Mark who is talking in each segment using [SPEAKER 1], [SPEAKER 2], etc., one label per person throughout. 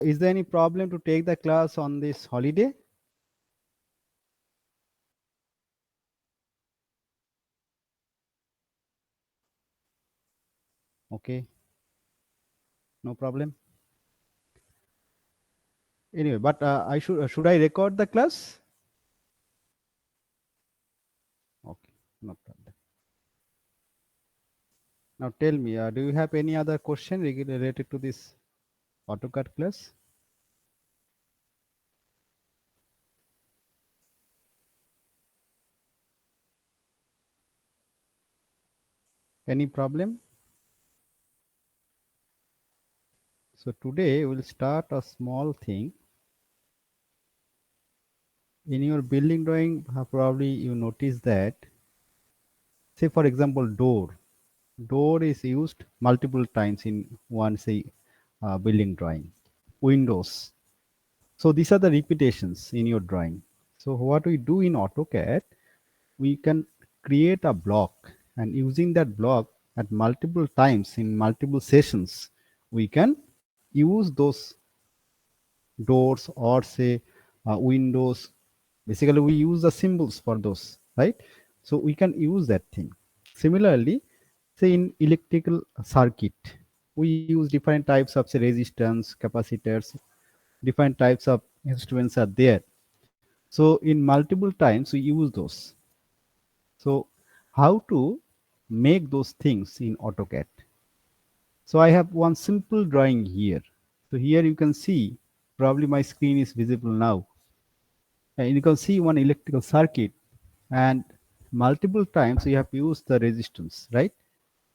[SPEAKER 1] Is there any problem to take the class on this holiday? Okay, no problem. Anyway, but I should I record the class? Okay, no problem. Now tell me, do you have any other question related to this AutoCAD class? Any problem? So today we'll start a small thing. In your building drawing, probably you notice that, say for example, door. Door is used multiple times in one, say, building drawing. Windows. So these are the repetitions in your drawing. So what we do in AutoCAD, we can create a block, and using that block at multiple times in multiple sessions, we can use those doors or say windows. Basically we use the symbols for those, right? So we can use that thing. Similarly, say in electrical circuit, we use different types of, say, resistance, capacitors, different types of instruments are there. So in multiple times we use those. So how to make those things in AutoCAD? So I have one simple drawing here. So here you can see, probably my screen is visible now. And you can see one electrical circuit, and multiple times we have used the resistance, right?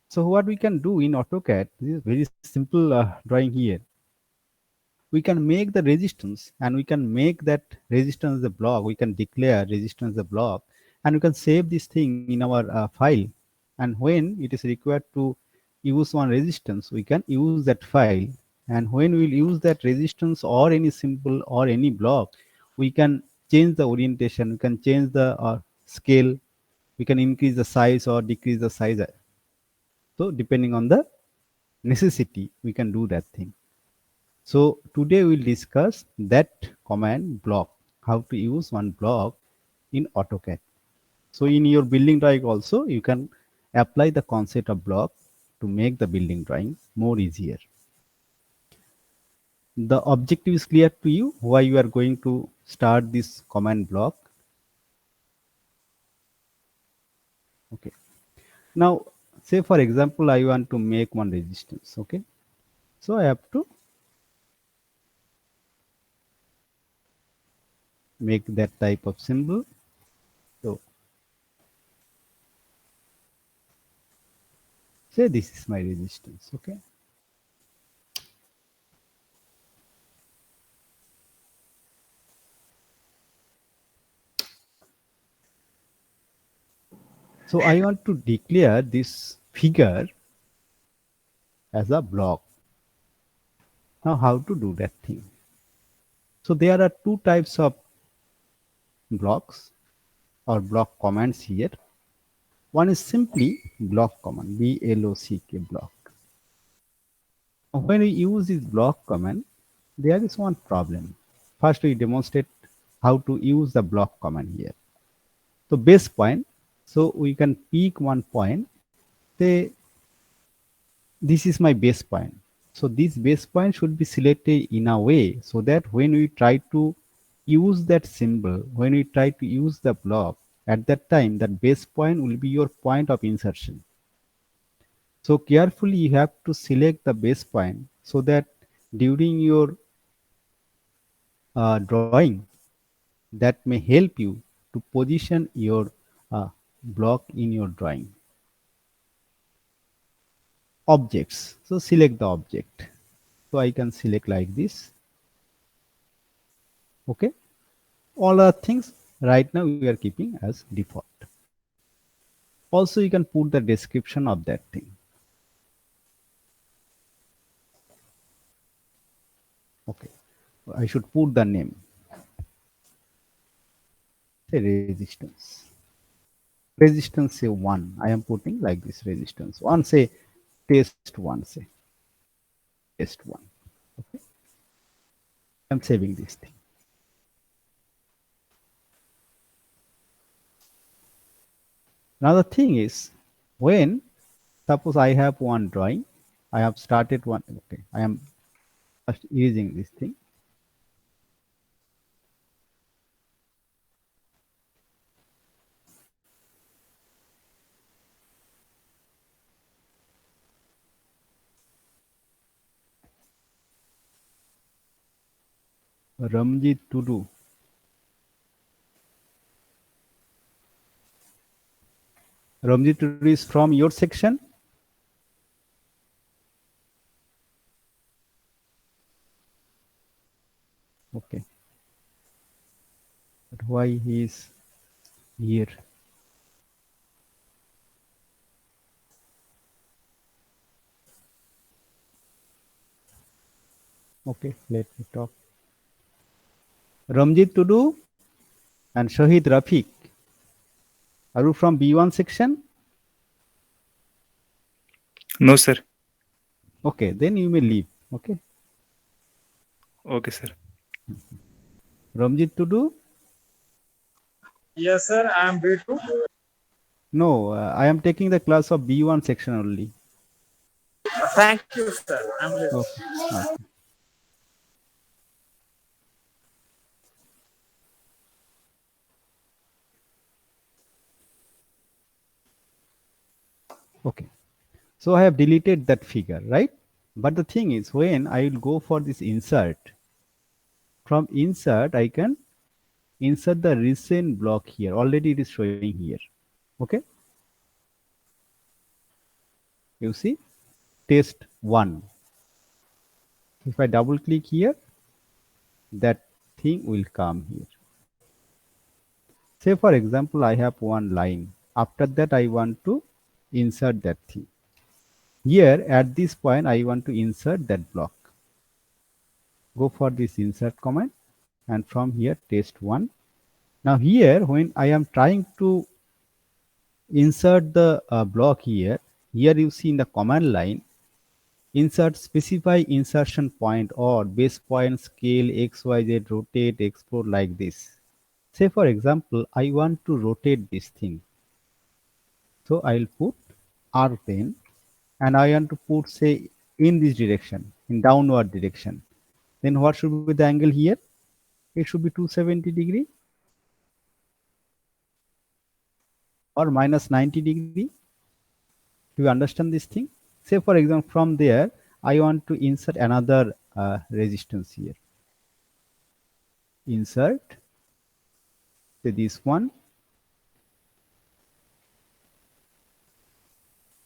[SPEAKER 1] So what we can do in AutoCAD, this is very simple drawing here. We can make the resistance, and we can make that resistance the block. We can declare resistance the block, and we can save this thing in our file. And when it is required to use one resistance, we can use that file. And when we will use that resistance or any symbol or any block, we can change the orientation, we can change the scale, we can increase the size or decrease the size. So depending on the necessity, we can do that thing. So today we'll discuss that command block, how to use one block in AutoCAD. So in your building drawing also, you can apply the concept of block to make the building drawing more easier. The objective is clear to you why you are going to start this command block. Okay. Now, say for example, I want to make one resistance. Okay. So I have to make that type of symbol. So say this is my resistance. Okay. So I want to declare this figure as a block. Now how to do that thing? So there are two types of blocks or block commands here. One is simply block command, B-L-O-C-K, block. When we use this block command, there is one problem. First we demonstrate how to use the block command here. So base point, so we can pick one point, say this is my base point. So this base point should be selected in a way so that when we try to use that symbol, when we try to use the block, at that time that base point will be your point of insertion. So carefully you have to select the base point so that during your drawing, that may help you to position your block in your drawing. Objects, so select the object. So I can select like this. Okay, all our things right now we are keeping as default. Also you can put the description of that thing. Okay, I should put the name, say resistance say 1. I am putting like this, resistance 1, say test 1, say test 1. Okay, I'm saving this thing. Now the thing is, when suppose I have one drawing, I have started one. Okay, I am just using this thing. Ramjit Tudu. Ramjit Tudu is from your section. Okay. But why he is here? Okay, let me talk. Ramjit Tudu and Shahid Rafiq. Are you from B1 section?
[SPEAKER 2] No, sir.
[SPEAKER 1] Okay, then you may leave. Okay.
[SPEAKER 2] Okay, sir.
[SPEAKER 1] Ramjit Tudu?
[SPEAKER 3] Yes, sir. I am B2.
[SPEAKER 1] No, I am taking the class of B1 section only.
[SPEAKER 3] Thank you, sir. I'm listening.
[SPEAKER 1] Okay. Okay. Okay. So I have deleted that figure, right? But the thing is, when I will go for this insert, from insert, I can insert the recent block here. Already it is showing here. Okay. You see, test 1. If I double click here, that thing will come here. Say for example, I have one line. After that, I want to insert that thing. Here at this point, I want to insert that block. Go for this insert command and from here test 1. Now here when I am trying to insert the block here you see in the command line insert specify insertion point or base point scale xyz rotate export like this. Say for example I want to rotate this thing, so I'll put R10 and I want to put say in this direction, in downward direction. Then what should be the angle here? It should be 270 degree or minus 90 degree. Do you understand this thing? Say for example from there I want to insert another resistance here. Insert, say this one.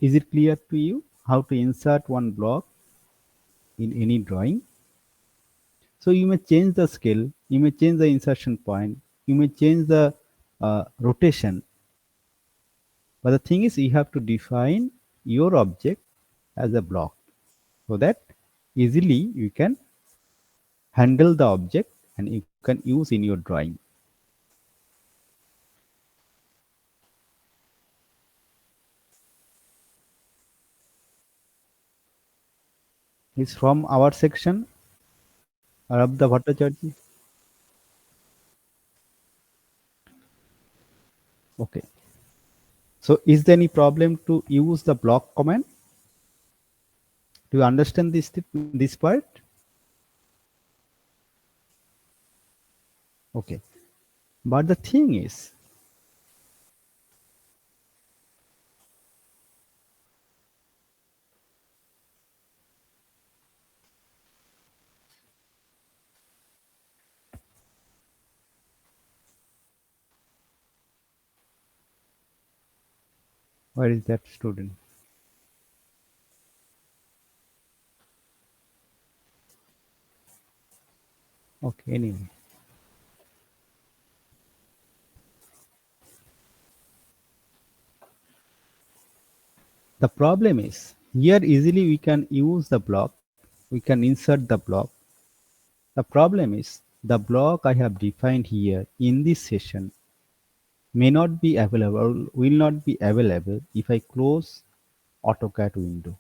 [SPEAKER 1] Is it clear to you how to insert one block in any drawing? So you may change the scale, you may change the insertion point, you may change the rotation. But the thing is you have to define your object as a block so that easily you can handle the object and you can use in your drawing. Is from our section, Arabda Bhattacharya. Okay. So is there any problem to use the block command? Do you understand this part? Okay. But the thing is, where is that student? Okay, anyway. The problem is here easily we can use the block, we can insert the block. The problem is the block I have defined here in this session may not be available, will not be available if I close AutoCAD window.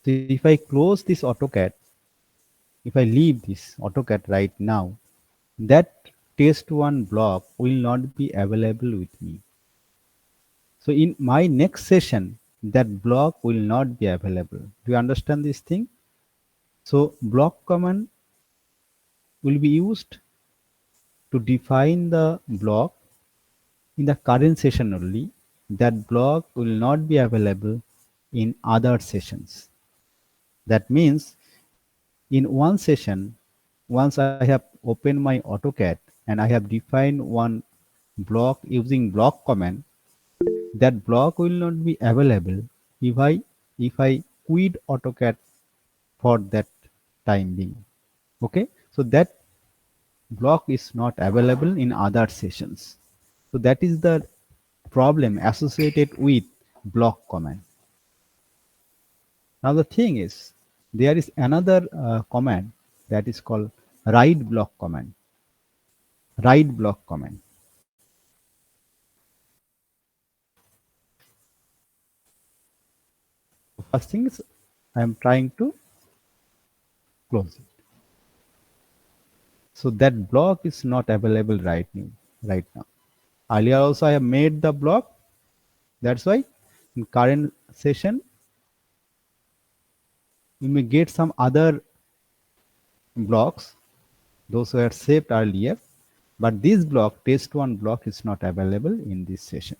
[SPEAKER 1] So if I close this AutoCAD, if I leave this AutoCAD right now, that test one block will not be available with me. So in my next session, that block will not be available. Do you understand this thing? So block command will be used to define the block in the current session only. That block will not be available in other sessions. That means in one session, once I have opened my AutoCAD and I have defined one block using block command, that block will not be available if I quit AutoCAD for that time being. Okay, so that block is not available in other sessions. So that is the problem associated with block command. Now the thing is, there is another command that is called write block command. Write block command. First thing is, I am trying to close it. So that block is not available right now. Earlier also I have made the block. That's why in current session you may get some other blocks, those were saved earlier, but this block, test one block, is not available in this session.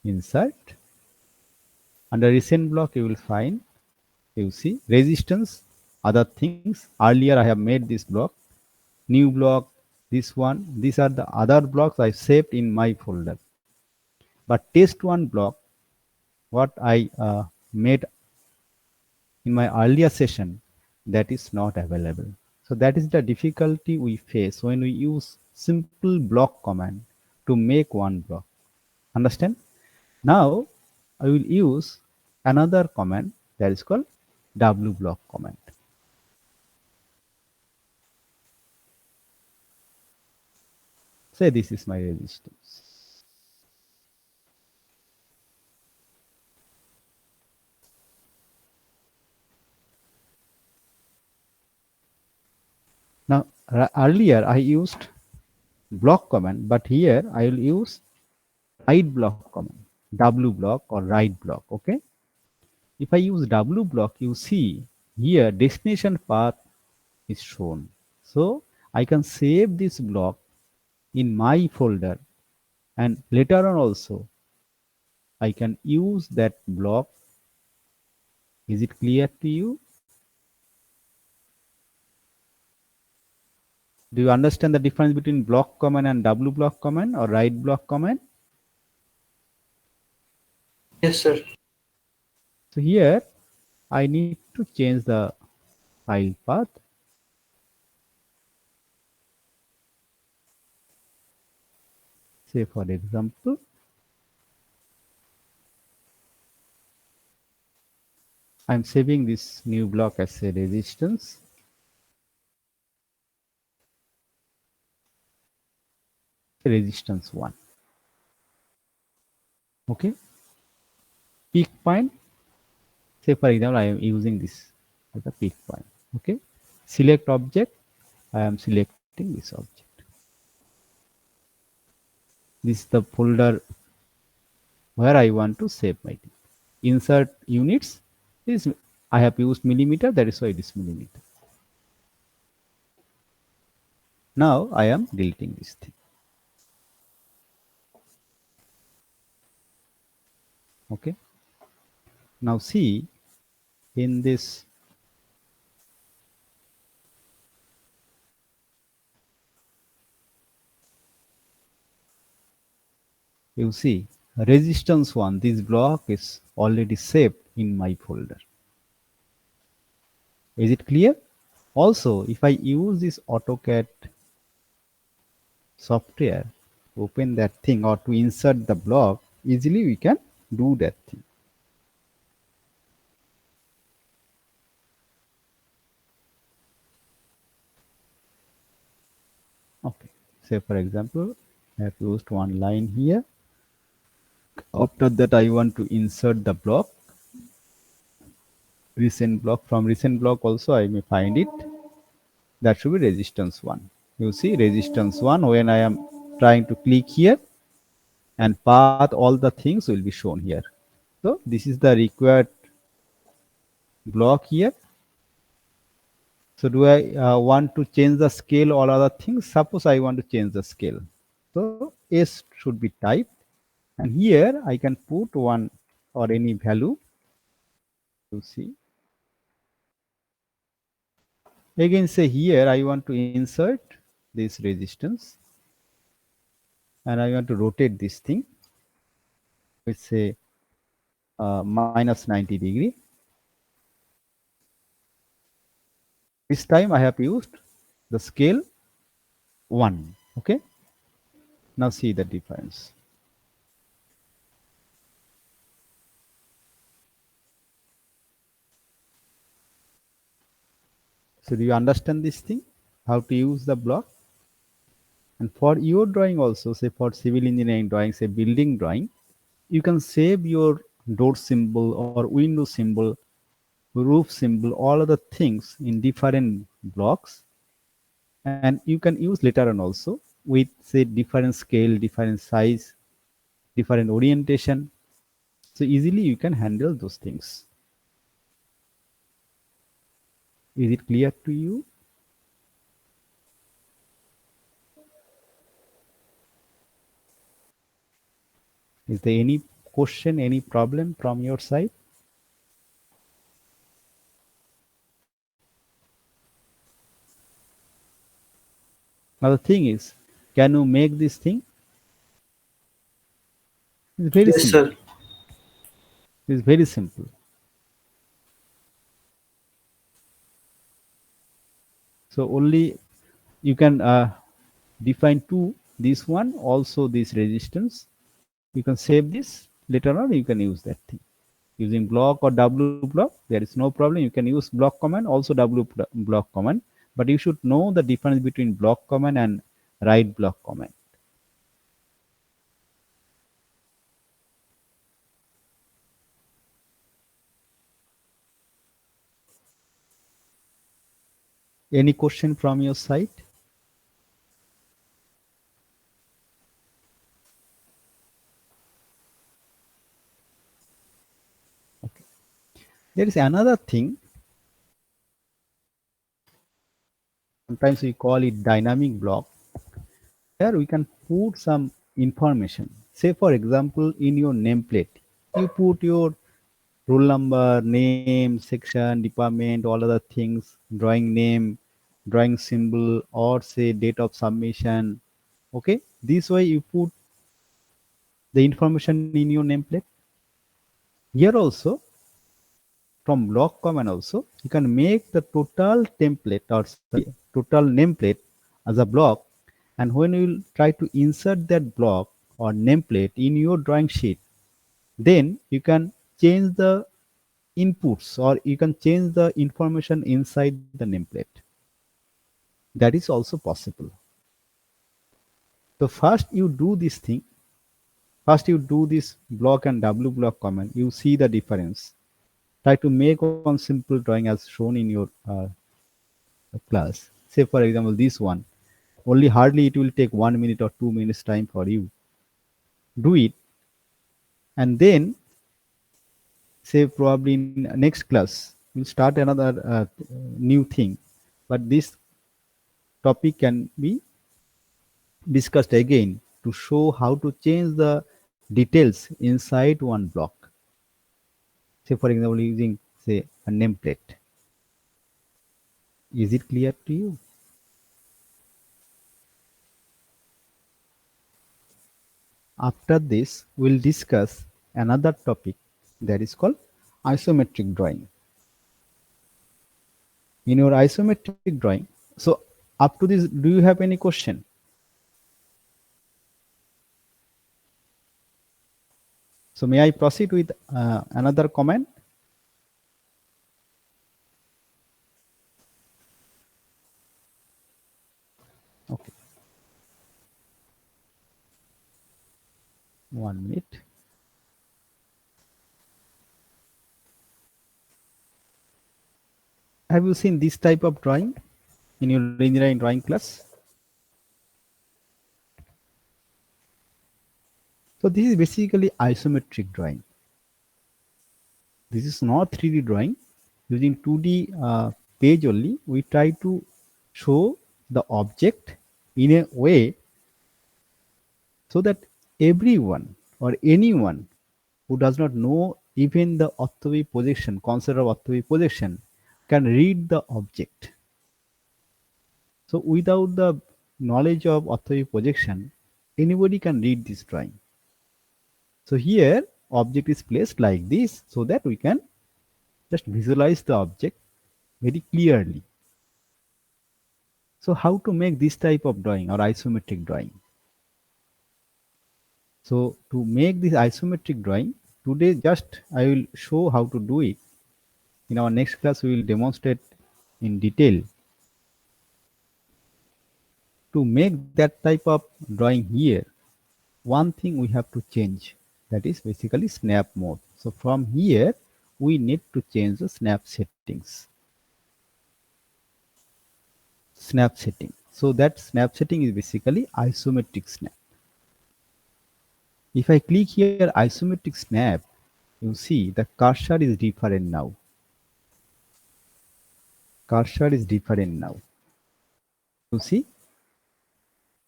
[SPEAKER 1] Insert. Under recent block, you will find, you see, resistance, other things. Earlier, I have made this block, new block, this one. These are the other blocks I saved in my folder. But test one block, what I made in my earlier session, that is not available. So that is the difficulty we face when we use simple block command to make one block. Understand? Now I will use another command that is called wblock command. Say this is my resistance. Now earlier I used block command, but here I will use write block command, wblock or write block. Okay. If I use wblock, you see here destination path is shown. So I can save this block in my folder, and later on also I can use that block. Is it clear to you? Do you understand the difference between block command and wblock command or write block command?
[SPEAKER 4] Yes, sir.
[SPEAKER 1] So here I need to change the file path. Say for example, I'm saving this new block as a resistance. Resistance 1. Okay. Peak point. Say for example, I am using this as a peak point. Okay. Select object. I am selecting this object. This is the folder where I want to save my thing. Insert units. This I have used millimeter. That is why it is millimeter. Now I am deleting this thing. Okay. Now see in this you see resistance 1, this block is already saved in my folder. Is it clear? Also, if I use this AutoCAD software, open that thing or to insert the block, easily we can do that thing. Okay, say for example, I have used one line here. After that, I want to insert the block, recent block. From recent block also I may find it. That should be resistance 1. You see resistance 1, when I am trying to click here and path, all the things will be shown here. So this is the required block here. So do I want to change the scale or other things? Suppose I want to change the scale. So S should be typed, and here I can put 1 or any value. You see. Again, say here I want to insert this resistance, and I want to rotate this thing with say minus 90 degree. This time I have used the scale 1. Okay. Now see the difference. So do you understand this thing? How to use the block? And for your drawing also, say for civil engineering drawing, say building drawing, you can save your door symbol or window symbol, roof symbol, all other things in different blocks. And you can use later on also with say different scale, different size, different orientation. So easily you can handle those things. Is it clear to you? Is there any question, any problem from your side? Now the thing is, can you make this thing? It's very
[SPEAKER 4] Yes,
[SPEAKER 1] simple.
[SPEAKER 4] sir.
[SPEAKER 1] It's very simple. So only you can define two, this one, also this resistance. You can save this later on, you can use that thing. Using block or W block, there is no problem. You can use block command, also W block command, but you should know the difference between block command and right block command. Any question from your side? Okay. There is another thing. Sometimes we call it dynamic block. Here we can put some information. Say for example, in your nameplate, you put your roll number, name, section, department, all other things, drawing name, drawing symbol, or say date of submission. Okay, this way you put the information in your nameplate. Here also, from block command also, you can make the total template or sorry, total nameplate as a block. And when you try to insert that block or nameplate in your drawing sheet, then you can change the inputs or you can change the information inside the nameplate. That is also possible. So first you do this thing. First you do this block and W block command. You see the difference. Try to make one simple drawing as shown in your class. Say for example this one. Only hardly it will take 1 minute or 2 minutes time for you. Do it, and then say probably in next class we'll start another new thing, but this topic can be discussed again to show how to change the details inside one block. Say for example using say a nameplate. Is it clear to you? After this we'll discuss another topic that is called isometric drawing. In your isometric drawing, so up to this, do you have any question? So may I proceed with another comment? Okay. 1 minute. Have you seen this type of drawing in your engineering drawing class? So this is basically isometric drawing. This is not 3D drawing. Using 2D page only, we try to show the object in a way so that everyone or anyone who does not know even the orthogonal projection, concept of orthogonal projection, can read the object. So without the knowledge of orthogonal projection, anybody can read this drawing. So here object is placed like this so that we can just visualize the object very clearly. So how to make this type of drawing or isometric drawing? So to make this isometric drawing, today just I will show how to do it. In our next class, we will demonstrate in detail. To make that type of drawing here, one thing we have to change, that is basically snap mode. So from here, we need to change the snap settings. Snap setting. So that snap setting is basically isometric snap. If I click here isometric snap, you see the cursor is different now. Cursor is different now. You see,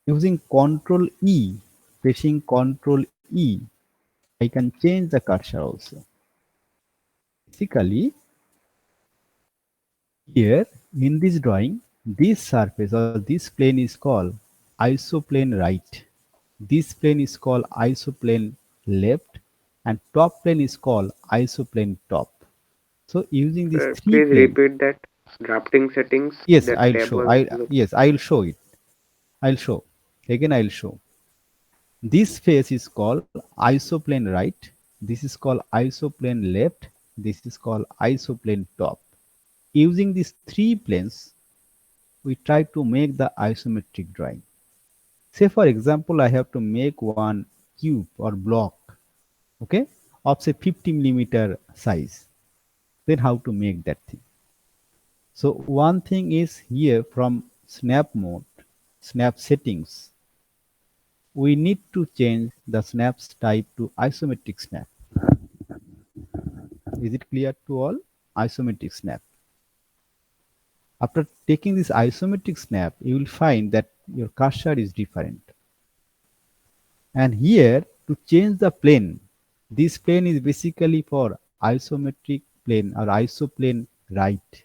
[SPEAKER 1] using Control E, pressing Control E, I can change the cursor also. Basically, here in this drawing, this surface or this plane is called isoplane right. This plane is called isoplane left, and top plane is called isoplane top. So using these three
[SPEAKER 4] Please
[SPEAKER 1] planes,
[SPEAKER 4] repeat that drafting settings.
[SPEAKER 1] yes,
[SPEAKER 4] That
[SPEAKER 1] I'll
[SPEAKER 4] tab
[SPEAKER 1] show.
[SPEAKER 4] was
[SPEAKER 1] I'll show it. I'll show. Again, I'll show. This face is called isoplane right. This is called isoplane left. This is called isoplane top. Using these three planes, we try to make the isometric drawing. Say for example, I have to make one cube or block, okay, of say 50 millimeter size. Then how to make that thing? So one thing is here from snap mode, snap settings, we need to change the snaps type to isometric snap. Is it clear to all? Isometric snap. After taking this isometric snap, you will find that your cursor is different. And here to change the plane, this plane is basically for isometric plane or isoplane right.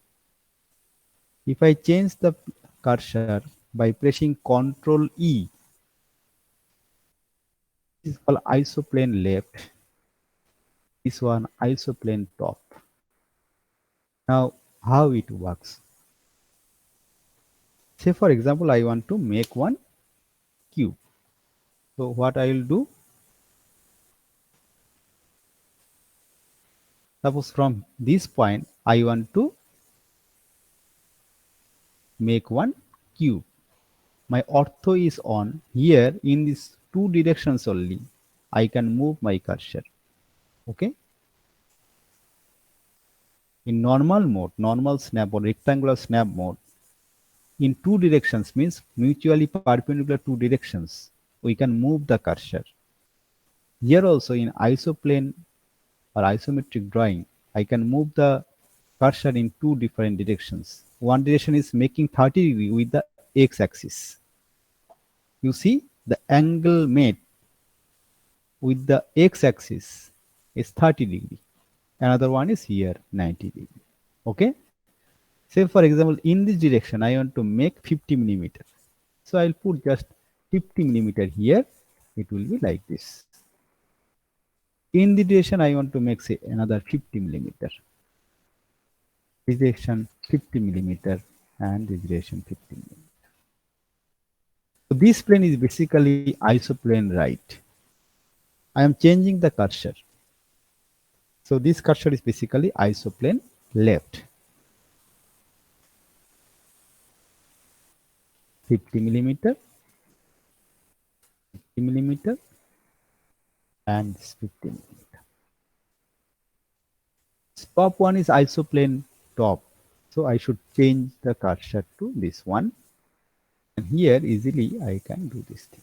[SPEAKER 1] If I change the cursor by pressing Ctrl E, this is called isoplane left. This one isoplane top. Now how it works? Say for example, I want to make one cube. So what I will do? Suppose from this point I want to make one cube. My ortho is on here in these two directions only. I can move my cursor. Okay. In normal mode, normal snap or rectangular snap mode, in two directions means mutually perpendicular two directions, we can move the cursor. Here also in isoplane or isometric drawing, I can move the cursor in two different directions. One direction is making 30 degree with the x-axis. You see the angle made with the x-axis is 30 degree. Another one is here 90 degree. Okay. Say for example, in this direction, I want to make 50 millimeter. So I'll put just 50 millimeter here. It will be like this. In the direction, I want to make say another 50 millimeter. This direction 50 millimeter and this direction 50 millimeter. So this plane is basically isoplane right. I am changing the cursor. So this cursor is basically isoplane left. 50 millimeter, 50 millimeter, and this 15. Top one is isoplane top. So I should change the cursor to this one. And here easily I can do this thing.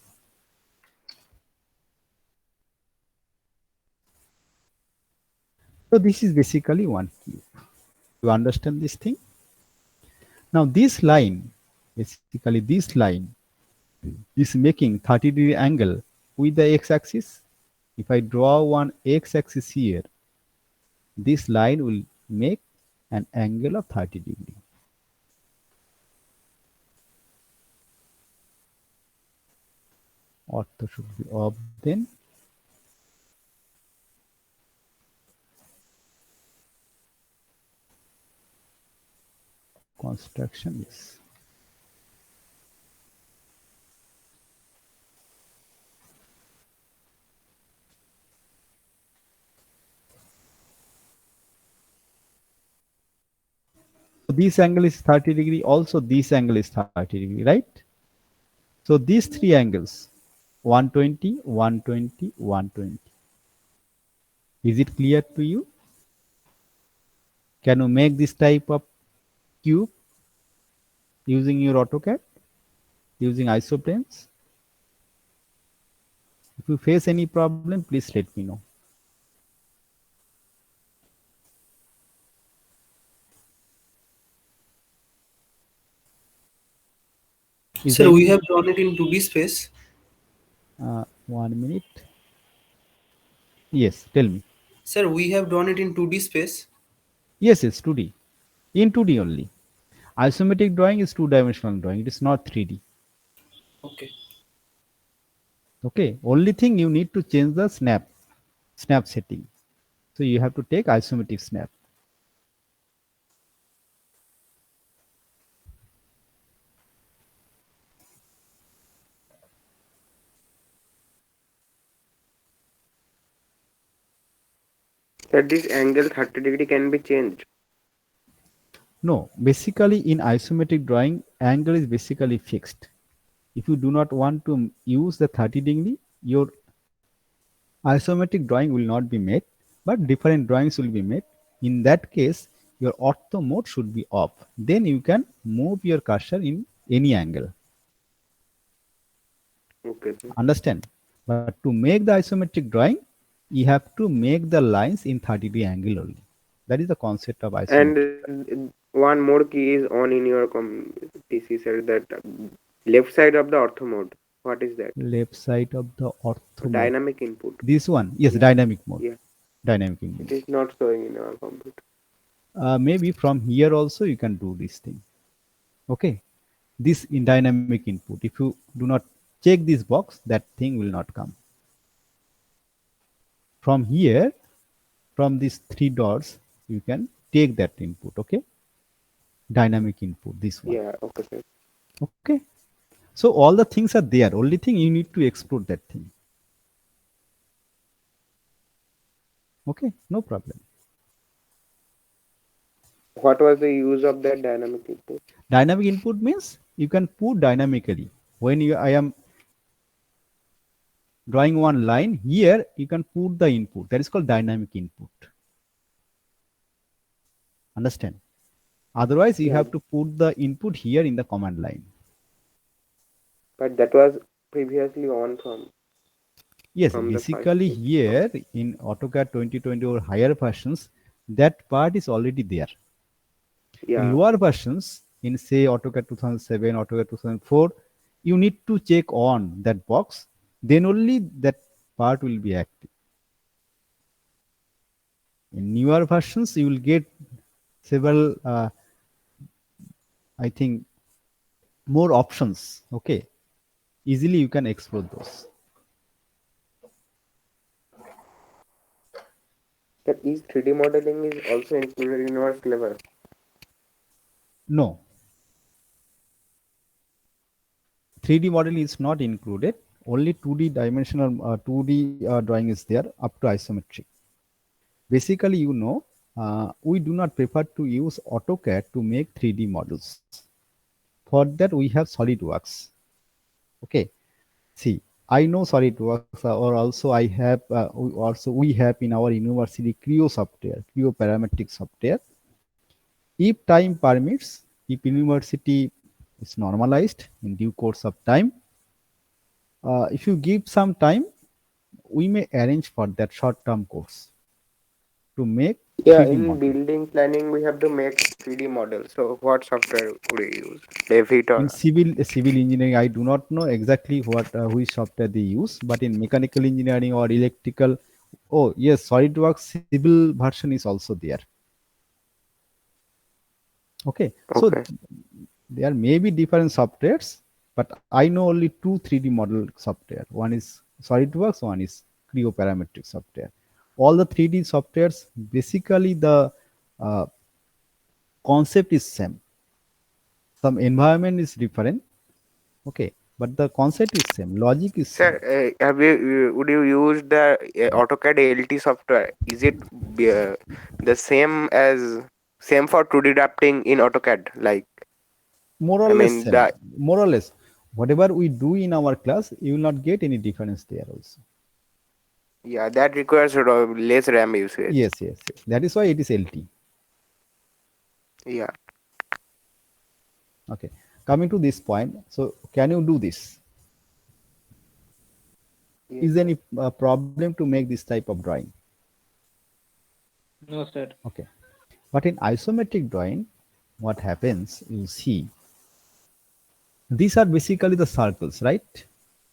[SPEAKER 1] So this is basically one cube. You understand this thing? Now this line, basically this line is making 30-degree angle with the x-axis. If I draw one x-axis here, this line will make an angle of 30 degree. Ortho should be off then. Construction is. This angle is 30 degree, also this angle is 30 degree, right? So these three angles, 120, 120, 120. Is it clear to you? Can you make this type of cube using your AutoCAD, using isoplanes? If you face any problem, please let me know.
[SPEAKER 5] Sir, we have drawn it in 2D space.
[SPEAKER 1] 1 minute. Yes, tell me.
[SPEAKER 5] Sir, we have drawn it in 2D space.
[SPEAKER 1] Yes, it's 2D. In 2D only. Isometric drawing is two-dimensional drawing. It is not 3D.
[SPEAKER 5] Okay.
[SPEAKER 1] Okay. Only thing you need to change the snap setting. So you have to take isometric snap.
[SPEAKER 4] That this angle 30 degree can be changed.
[SPEAKER 1] No, basically in isometric drawing, angle is basically fixed. If you do not want to use the 30 degree, your isometric drawing will not be made, but different drawings will be made. In that case, your ortho mode should be off. Then you can move your cursor in any angle.
[SPEAKER 4] Okay.
[SPEAKER 1] Understand? But to make the isometric drawing, you have to make the lines in 30-degree angle only. That is the concept of isometric.
[SPEAKER 4] And one more key is on in your TC said that left side of the ortho mode. What is that?
[SPEAKER 1] Left side of the ortho mode.
[SPEAKER 4] Dynamic input.
[SPEAKER 1] This one, yes,
[SPEAKER 4] Yeah.
[SPEAKER 1] dynamic mode.
[SPEAKER 4] Yeah.
[SPEAKER 1] Dynamic input.
[SPEAKER 4] It is not showing in our computer.
[SPEAKER 1] Maybe from here also you can do this thing. Okay, this in dynamic input. If you do not check this box, that thing will not come. From here, from these three dots, you can take that input. Okay, dynamic input. This one.
[SPEAKER 4] Yeah. Okay, sir.
[SPEAKER 1] Okay, so all the things are there. Only thing you need to explore that thing. Okay, no problem.
[SPEAKER 4] What was the use of that dynamic input?
[SPEAKER 1] Dynamic input means you can put dynamically. When I am drawing one line here, you can put the input. That is called dynamic input. Understand? Otherwise, you have to put the input here in the command line.
[SPEAKER 4] But that was previously on from.
[SPEAKER 1] Yes,
[SPEAKER 4] From the
[SPEAKER 1] basically
[SPEAKER 4] file.
[SPEAKER 1] here in AutoCAD 2020 or higher versions, that part is already there.
[SPEAKER 4] Yeah.
[SPEAKER 1] In lower versions, in say AutoCAD 2007, AutoCAD 2004, you need to check on that box. Then only that part will be active. In newer versions, you will get several, I think, more options. Okay, easily you can explore those.
[SPEAKER 4] That is 3D modeling is also included in our syllabus.
[SPEAKER 1] No. 3D modeling is not included. Only 2D dimensional 2D drawing is there up to isometric. Basically, you know, we do not prefer to use AutoCAD to make 3D models. For that, we have SolidWorks. Okay. See, I know SolidWorks, or also I have we have in our university Creo software, Creo parametric software. If time permits, if university is normalized in due course of time, if you give some time, we may arrange for that short-term course to make
[SPEAKER 4] Yeah,
[SPEAKER 1] 3D
[SPEAKER 4] in
[SPEAKER 1] model.
[SPEAKER 4] building planning, we have to make 3D model. So what software would you use? Revit
[SPEAKER 1] In
[SPEAKER 4] or
[SPEAKER 1] civil engineering, I do not know exactly what which software they use, but in mechanical engineering or electrical, oh yes, SolidWorks civil version is also there. Okay, so
[SPEAKER 4] okay.
[SPEAKER 1] there may be different softwares, but I know only two 3D model software. One is SolidWorks, one is Creo parametric software. All the 3D softwares, basically the uh, concept is same. Some environment is different, okay, but the concept is same, logic is
[SPEAKER 4] Sir,
[SPEAKER 1] same.
[SPEAKER 4] have you would you use the AutoCAD LT software? Is it the same for 2D drafting in AutoCAD? Like,
[SPEAKER 1] More or
[SPEAKER 4] I
[SPEAKER 1] less
[SPEAKER 4] mean,
[SPEAKER 1] same.
[SPEAKER 4] the
[SPEAKER 1] More or less, whatever we do in our class, you will not get any difference there also.
[SPEAKER 4] yeah, that requires less RAM usage.
[SPEAKER 1] Yes. That is why it is LT.
[SPEAKER 4] Yeah.
[SPEAKER 1] Okay. Coming to this point, so can you do this?
[SPEAKER 4] Yes,
[SPEAKER 1] Is there
[SPEAKER 4] sir.
[SPEAKER 1] any problem to make this type of drawing?
[SPEAKER 3] No, sir.
[SPEAKER 1] Okay. But in isometric drawing, what happens, you see, these are basically the circles, right?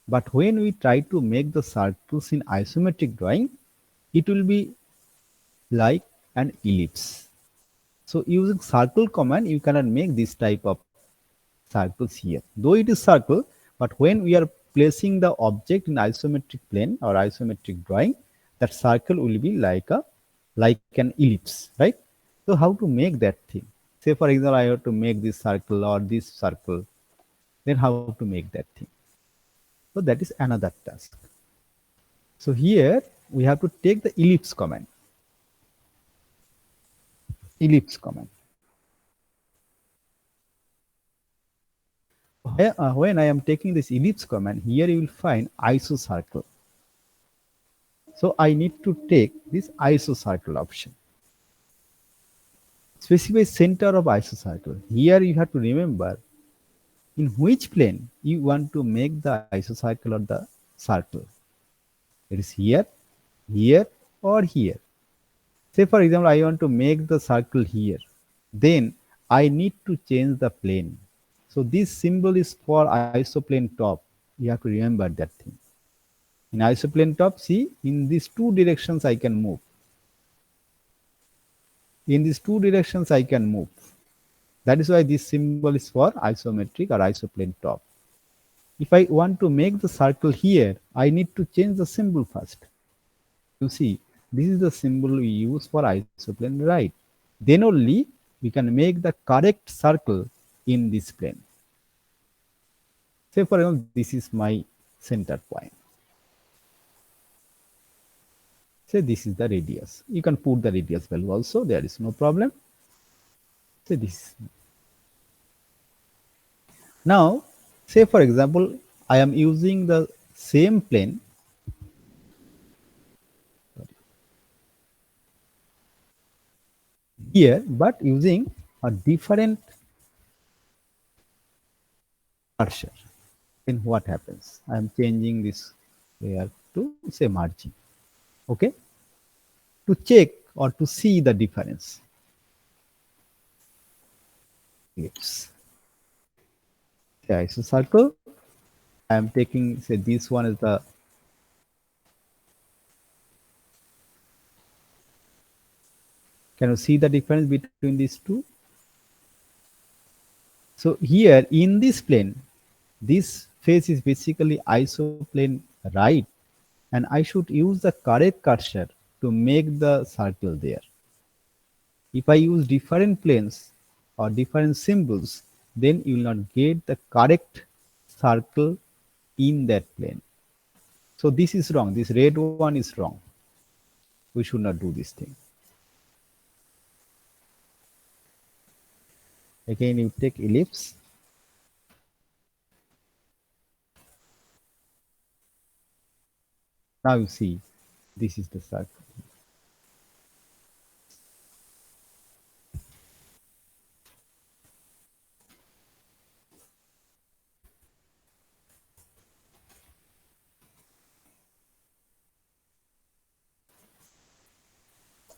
[SPEAKER 1] But when we try to make the circles in isometric drawing, it will be like an ellipse. So using circle command, you cannot make this type of circles here. Though it is circle, but when we are placing the object in isometric plane or isometric drawing, that circle will be like an ellipse, right? So how to make that thing? Say for example, I have to make this circle or this circle, then how to make that thing? So that is another task. So here we have to take the ellipse command. Ellipse command. When I am taking this ellipse command, here you will find isocircle. So I need to take this isocircle option. Specify center of isocircle. Here you have to remember in which plane you want to make the isocircle or the circle. It is here, here, or here. Say for example, I want to make the circle here. Then I need to change the plane. So this symbol is for isoplane top. You have to remember that thing. In isoplane top, see, in these two directions I can move. In these two directions I can move. That is why this symbol is for isometric or isoplane top. If I want to make the circle here, I need to change the symbol first. You see, this is the symbol we use for isoplane right. Then only we can make the correct circle in this plane. Say for example, this is my center point. Say this is the radius. You can put the radius value also, there is no problem. Say this. Now, say for example, I am using the same plane. Here, but using a different cursor. Then what happens? I am changing this layer to say margin. Okay, to check or to see the difference. Yes. Yeah, it's a circle. I am taking, say this one is the can you see the difference between these two? So here in this plane, this face is basically isoplane right, and I should use the correct cursor to make the circle there. If I use different planes or different symbols, then you will not get the correct circle in that plane. So this is wrong. This red one is wrong. We should not do this thing. Again, you take ellipse. Now you see, this is the circle.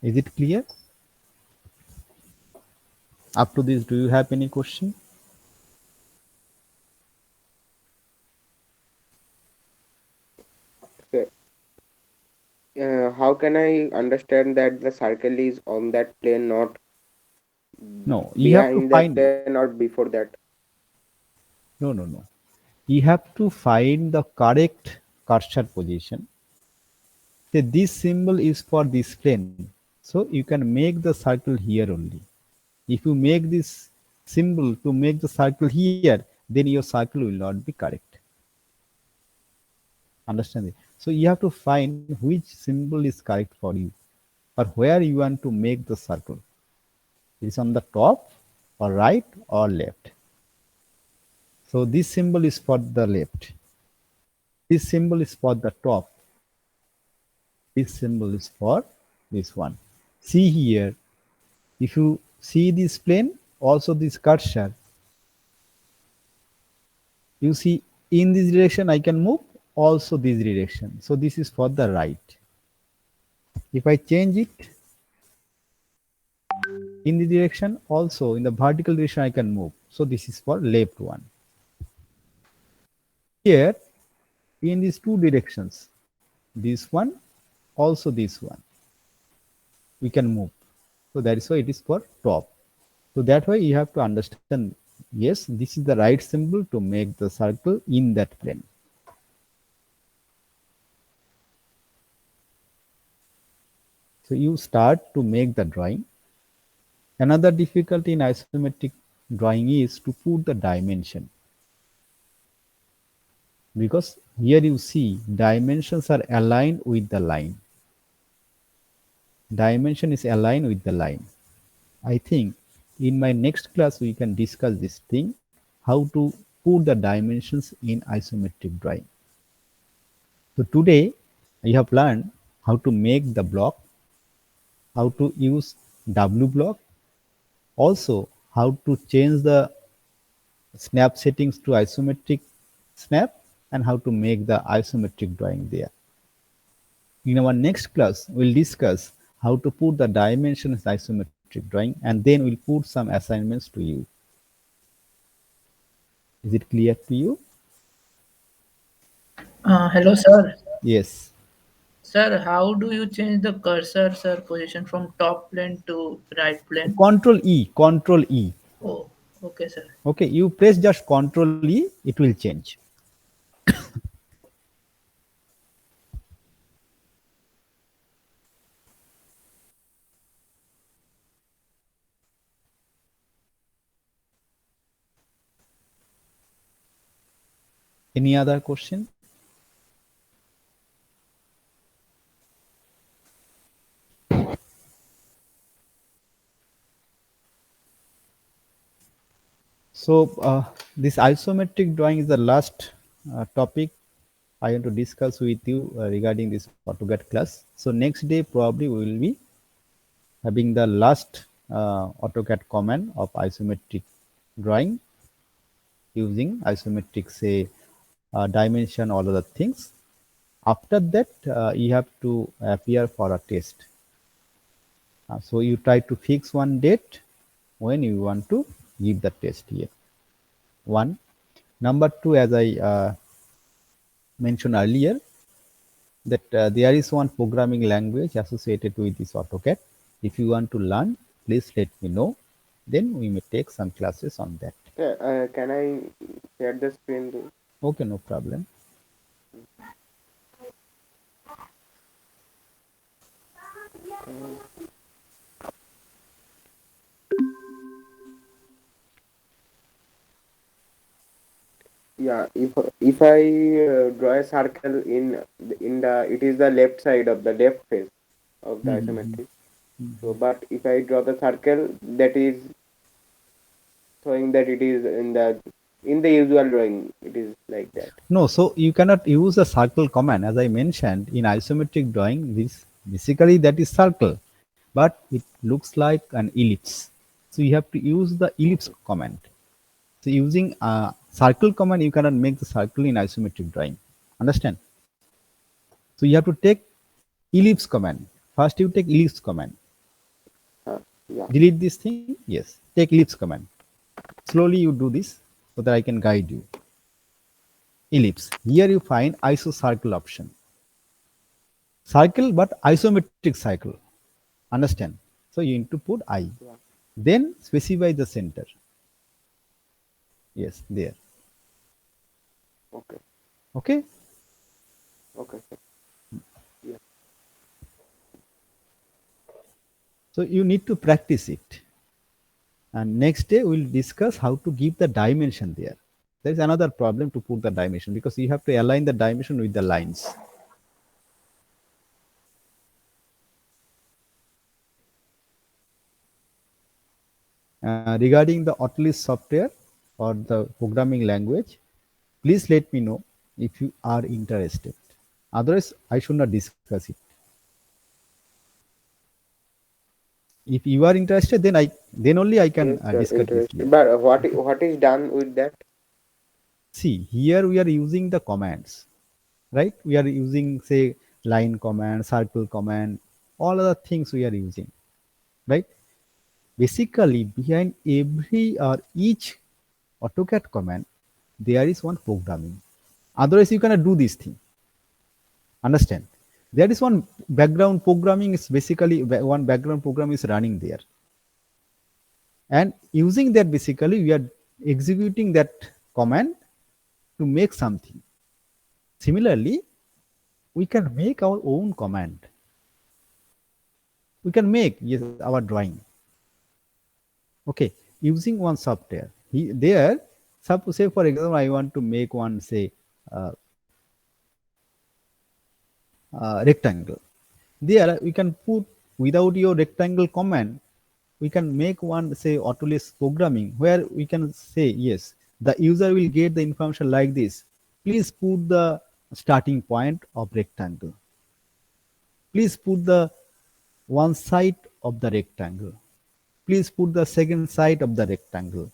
[SPEAKER 1] Is it clear? Up to this, do you have any question?
[SPEAKER 4] So, how can I understand that the circle is on that plane, not
[SPEAKER 1] No, you have to
[SPEAKER 4] behind that
[SPEAKER 1] find.
[SPEAKER 4] plane or before that?
[SPEAKER 1] No, no, no. You have to find the correct cursor position. Say this symbol is for this plane, so you can make the circle here only. If you make this symbol to make the circle here, then your circle will not be correct. Understand it? So you have to find which symbol is correct for you, or where you want to make the circle. It is on the top or right or left. So this symbol is for the left. This symbol is for the top. This symbol is for this one. See here, if you see this plane, also this cursor, you see in this direction I can move, also this direction. So this is for the right. If I change it in the direction, also in the vertical direction I can move. So this is for left one. Here in these two directions, this one, also this one, we can move. So that is why it is for top. So that way you have to understand, yes, this is the right symbol to make the circle in that plane. So you start to make the drawing. Another difficulty in isometric drawing is to put the dimension. Because here you see dimensions are aligned with the line. Dimension is aligned with the line. I think in my next class we can discuss this thing, how to put the dimensions in isometric drawing. So today I have learned how to make the block, how to use W block, also how to change the snap settings to isometric snap, and how to make the isometric drawing there. In our next class, we'll discuss how to put the dimensions in isometric drawing, and then we'll put some assignments to you. Is it clear to you?
[SPEAKER 6] Hello, sir.
[SPEAKER 1] Yes.
[SPEAKER 6] Sir, how do you change the cursor, sir, position from top plane to right plane?
[SPEAKER 1] Control E, Control E.
[SPEAKER 6] Oh, okay, sir.
[SPEAKER 1] Okay, you press just Control E, it will change. Any other question? So this isometric drawing is the last topic I want to discuss with you regarding this AutoCAD class. So next day probably we will be having the last AutoCAD command of isometric drawing using isometric, say dimension, all other things. After that you have to appear for a test. So you try to fix one date when you want to give the test here. One. Number two, as I mentioned earlier, that there is one programming language associated with this AutoCAD. If you want to learn, please let me know. Then we may take some classes on that.
[SPEAKER 4] Can I share the screen?
[SPEAKER 1] Okay, no problem.
[SPEAKER 4] Yeah, if I draw a circle in the, it is the left side of the left face of the isometric. So, but if I draw the circle, that is showing that it is in the In the usual drawing, it is like that.
[SPEAKER 1] No, so you cannot use a circle command. As I mentioned in isometric drawing, this basically that is circle, but it looks like an ellipse. So you have to use the ellipse command. So using a circle command, you cannot make the circle in isometric drawing. Understand? So you have to take ellipse command. First you take ellipse command.
[SPEAKER 4] Yeah.
[SPEAKER 1] Delete this thing. Yes. Take ellipse command. Slowly you do this so that I can guide you. Ellipse. Here you find iso circle option. Circle but isometric cycle. Understand? So you need to put I.
[SPEAKER 4] Yeah.
[SPEAKER 1] Then specify the center. Yes, there.
[SPEAKER 4] Okay.
[SPEAKER 1] Okay.
[SPEAKER 4] Okay, sir. Yeah.
[SPEAKER 1] So you need to practice it. And next day we'll discuss how to give the dimension there. There is another problem to put the dimension because you have to align the dimension with the lines. Regarding the Autolus software or the programming language, please let me know if you are interested. Otherwise, I should not discuss it. If you are interested, then only I can
[SPEAKER 4] Yes, sir,
[SPEAKER 1] discuss this.
[SPEAKER 4] interesting.
[SPEAKER 1] Here.
[SPEAKER 4] But what is done with that?
[SPEAKER 1] See, here we are using the commands, right? We are using, say, line command, circle command, all other things we are using, right? Basically, behind every or each AutoCAD command, there is one programming. Otherwise, you cannot do this thing. Understand? There is one background programming is basically one background program is running there. And using that, basically, we are executing that command to make something. Similarly, we can make our own command. We can make our drawing. Okay, using one software. There, suppose say for example, I want to make one say rectangle. There we can put without your rectangle command, we can make one say Autolus programming where we can say yes, the user will get the information like this. Please put the starting point of rectangle. Please put the one side of the rectangle. Please put the second side of the rectangle.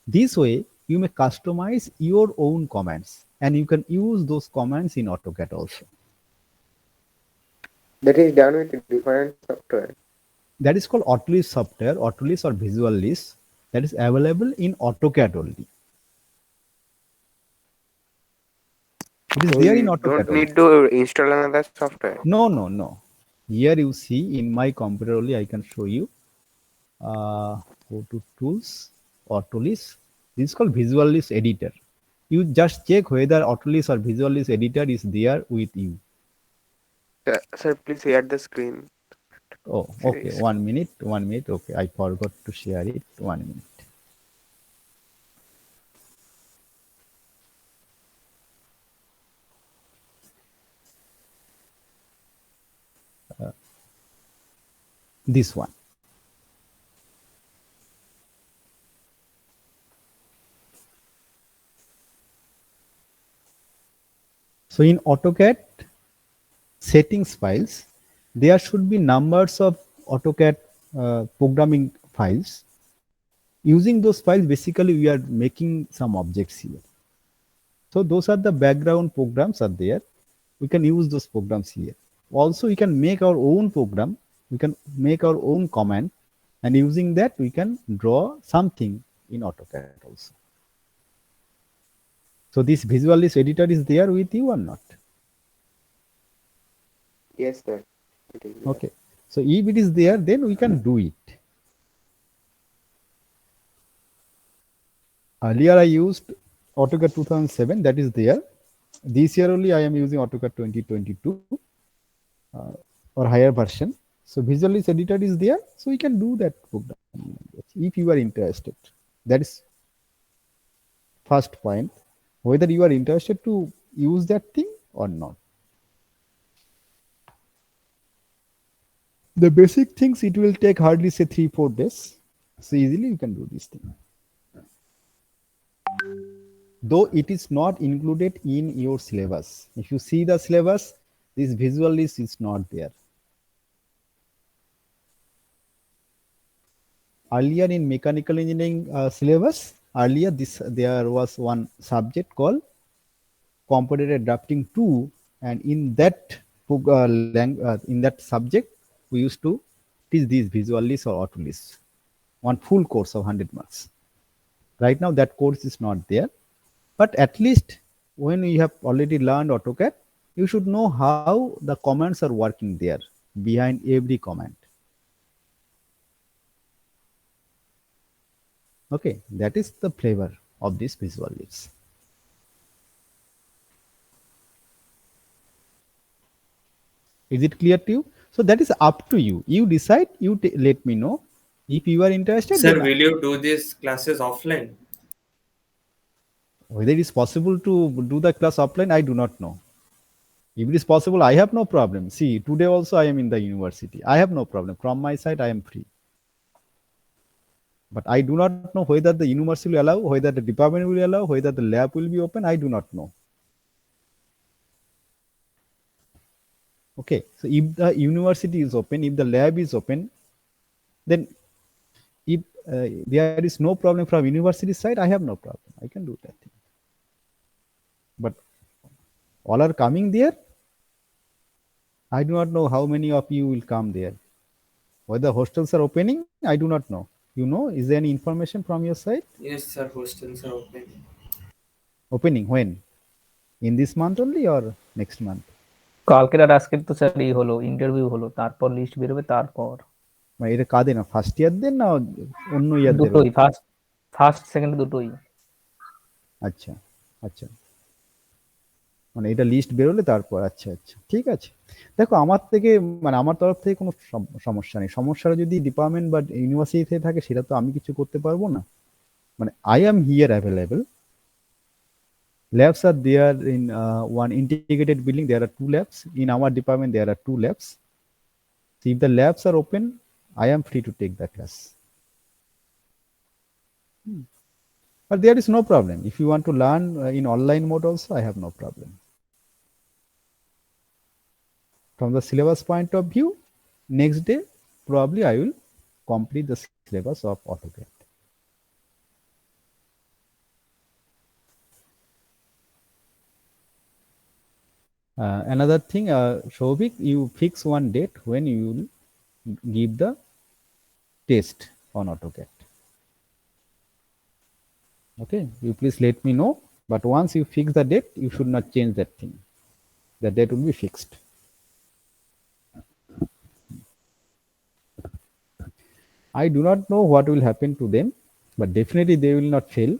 [SPEAKER 1] This way, you may customize your own commands and you can use those commands in AutoCAD also.
[SPEAKER 4] That is done with different software.
[SPEAKER 1] That is called Autolus software, Autolus or Visual List, that is available in AutoCAD only. It is
[SPEAKER 4] So
[SPEAKER 1] there
[SPEAKER 4] you
[SPEAKER 1] in AutoCAD.
[SPEAKER 4] don't need to install another software.
[SPEAKER 1] No. Here you see in my computer only I can show you. Go to tools, Autolus. This is called Visual List Editor. You just check whether Autolus or Visual List Editor is there with you.
[SPEAKER 4] Sir, please share the screen.
[SPEAKER 1] Oh, okay. 1 minute. Okay, I forgot to share it. 1 minute. This one. So in AutoCAD settings files, there should be numbers of AutoCAD programming files. Using those files, basically we are making some objects here. So those are the background programs are there. We can use those programs here. Also, we can make our own program. We can make our own command, and using that we can draw something in AutoCAD also. So this Visual List Editor is there with you or not?
[SPEAKER 4] Yes, sir. It is there.
[SPEAKER 1] Okay. So if it is there, then we can do it. Earlier I used AutoCAD 2007, that is there. This year only I am using AutoCAD 2022 or higher version. So Visual List Editor is there, so we can do that program if you are interested. That is first point, whether you are interested to use that thing or not. The basic things, it will take hardly say 3-4 days. So easily you can do this thing. though it is not included in your syllabus. If you see the syllabus, this visual list is not there. Earlier in mechanical engineering syllabus, there was one subject called comparative drafting 2, and in that in that subject we used to teach these visual lists or auto lists, one full course of 100 marks. Right now that course is not there, but at least when you have already learned AutoCAD, you should know how the commands are working there behind every command. Okay, that is the flavor of this visual lists. Is it clear to you? So that is up to you. You decide, you let me know. If you are interested,
[SPEAKER 5] Sir,
[SPEAKER 1] then
[SPEAKER 5] will you do these classes offline?
[SPEAKER 1] whether it is possible to do the class offline, I do not know. If it is possible, I have no problem. See, today also I am in the university. I have no problem. From my side, I am free. But I do not know whether the university will allow, whether the department will allow, whether the lab will be open. I do not know. Okay, so if the university is open, if the lab is open, then if there is no problem from university side, I have no problem. I can do that thing. But all are coming there. I do not know how many of you will come there. Whether hostels are opening, I do not know. You know, is there any information from your side?
[SPEAKER 5] Yes, sir. Hostels are open.
[SPEAKER 1] Opening when? In this month only or next month?
[SPEAKER 7] কালকের আর আজকের তো sir এই হলো interview হলো, তারপর list বেরোবে, তারপর
[SPEAKER 1] মানে এটা কাদের না ফার্স্ট ইয়ারদের না অন্য ইয়ারদের?
[SPEAKER 7] দুটোই, ফার্স্ট সেকেন্ড দুটোই।
[SPEAKER 1] আচ্ছা আচ্ছা, মানে এটা লিস্ট বেরোলে তারপর। আচ্ছা আচ্ছা, ঠিক আছে। দেখো, আমার থেকে মানে আমার তরফ থেকে কোনো সমস্যা নেই। সমস্যাটা যদি ডিপার্টমেন্ট বা ইউনিভার্সিটিতে থাকে সেটা তো আমি কিছু করতে পারবো না। মানে I am here available. Labs are there in one integrated building. There are 2 labs. In our department, there are 2 labs. So if the labs are open, I am free to take the class. But there is no problem. If you want to learn in online mode also, I have no problem. From the syllabus point of view, next day, probably I will complete the syllabus of AutoCAD. Another thing, Shobik, you fix one date when you will give the test on AutoCAD. Okay, you please let me know. But once you fix the date, you should not change that thing. The date will be fixed. I do not know what will happen to them, but definitely they will not fail.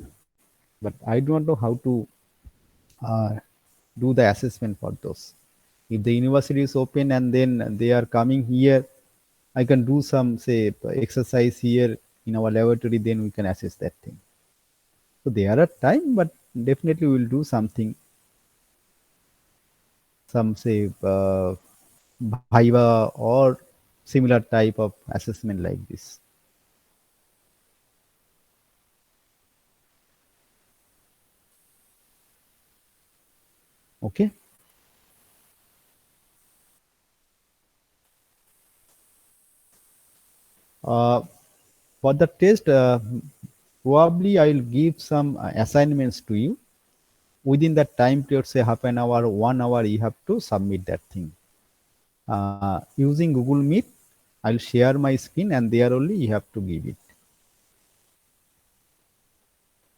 [SPEAKER 1] But I do not know how to do the assessment for those. If the university is open and then they are coming here, I can do some, say, exercise here in our laboratory, then we can assess that thing. So there are time, but definitely we will do something, some, say, Viva or similar type of assessment like this. Okay. For the test, probably I will give some assignments to you. Within that time period, say half an hour, 1 hour, you have to submit that thing. Using Google Meet, I will share my screen and there only you have to give it.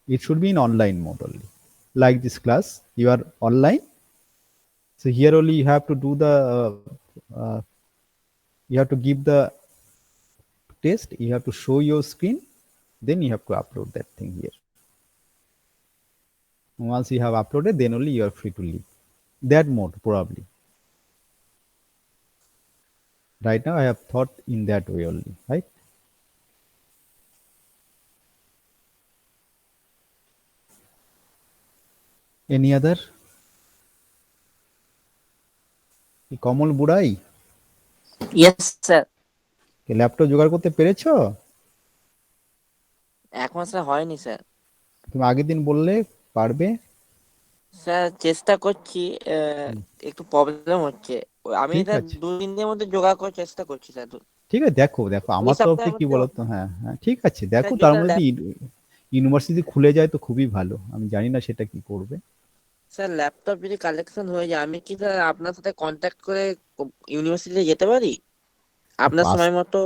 [SPEAKER 1] It should be in online mode only. Like this class, you are online. So here only you have to do the, you have to give the test, you have to show your screen, then you have to upload that thing here. Once you have uploaded, then only you are free to leave. That mode probably. Right now I have thought in that way only, right? Any other? Kamal বুড়াই,
[SPEAKER 8] yes sir.
[SPEAKER 1] Laptop জোগাড় করতে পেরেছো?
[SPEAKER 8] এখন sir হয়নি sir.
[SPEAKER 1] তুমি আগের দিন বললে পারবে?
[SPEAKER 8] স্যার চেষ্টা করছি, একটু প্রবলেম হচ্ছে। আমি
[SPEAKER 1] ঠিক
[SPEAKER 8] এটা
[SPEAKER 1] আছে,
[SPEAKER 8] 2-3 দিনের মধ্যে জোগাড় করার চেষ্টা করছি স্যার।
[SPEAKER 1] ঠিক আছে, দেখো দেখো
[SPEAKER 8] এই
[SPEAKER 1] আমার তরফ
[SPEAKER 8] সপ্তাহের
[SPEAKER 1] থেকে কি
[SPEAKER 8] মধ্যে
[SPEAKER 1] বলতো, হ্যাঁ হ্যাঁ ঠিক আছে,
[SPEAKER 8] স্যার
[SPEAKER 1] দেখো তার
[SPEAKER 8] যেটা
[SPEAKER 1] মধ্যে ইউনিভার্সিটি খুলে যায় তো খুবই ভালো, আমি জানি না সেটা কি করবে।
[SPEAKER 8] স্যার ল্যাপটপ যদি কালেকশন হয়ে যায়, আমি কি স্যার আপনার সাথে কন্ট্যাক্ট করে ইউনিভার্সিটিতে যেতে পারি আপনার
[SPEAKER 1] দেখো
[SPEAKER 8] সময় মতো?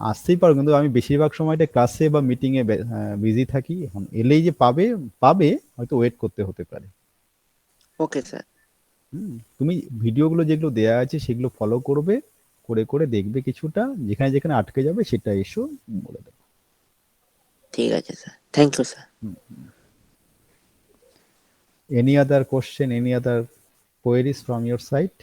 [SPEAKER 1] আসতেই পারো, কিন্তু আমি বেশিরভাগ সময়টা ক্লাসে বা মিটিং এ বিজি থাকি, এখন এলেই যে পাবে পাবে, হয়তো ওয়েট করতে হতে পারে।
[SPEAKER 8] Okay sir.
[SPEAKER 1] তুমি ভিডিওগুলো যেগুলো দেয়া আছে সেগুলো ফলো করবে, করে করে দেখবে, কিছুটা যেখানে যেখানে আটকে যাবে সেটা এসো বলে দেবো।
[SPEAKER 8] ঠিক আছে sir, thank you sir.
[SPEAKER 1] Any other question, any other queries from your side?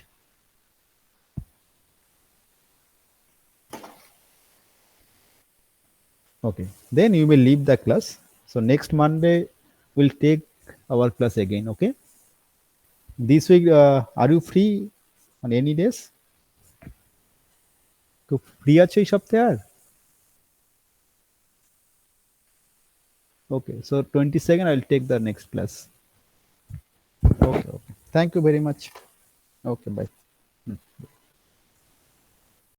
[SPEAKER 1] Okay, then you may leave the class. So next Monday we'll take our class again. Okay, this week are you free on any days? তো free আছে এই সপ্তাহে আর? Okay, so 22nd I'll take the next class. Okay, okay, thank you very much. Okay, bye.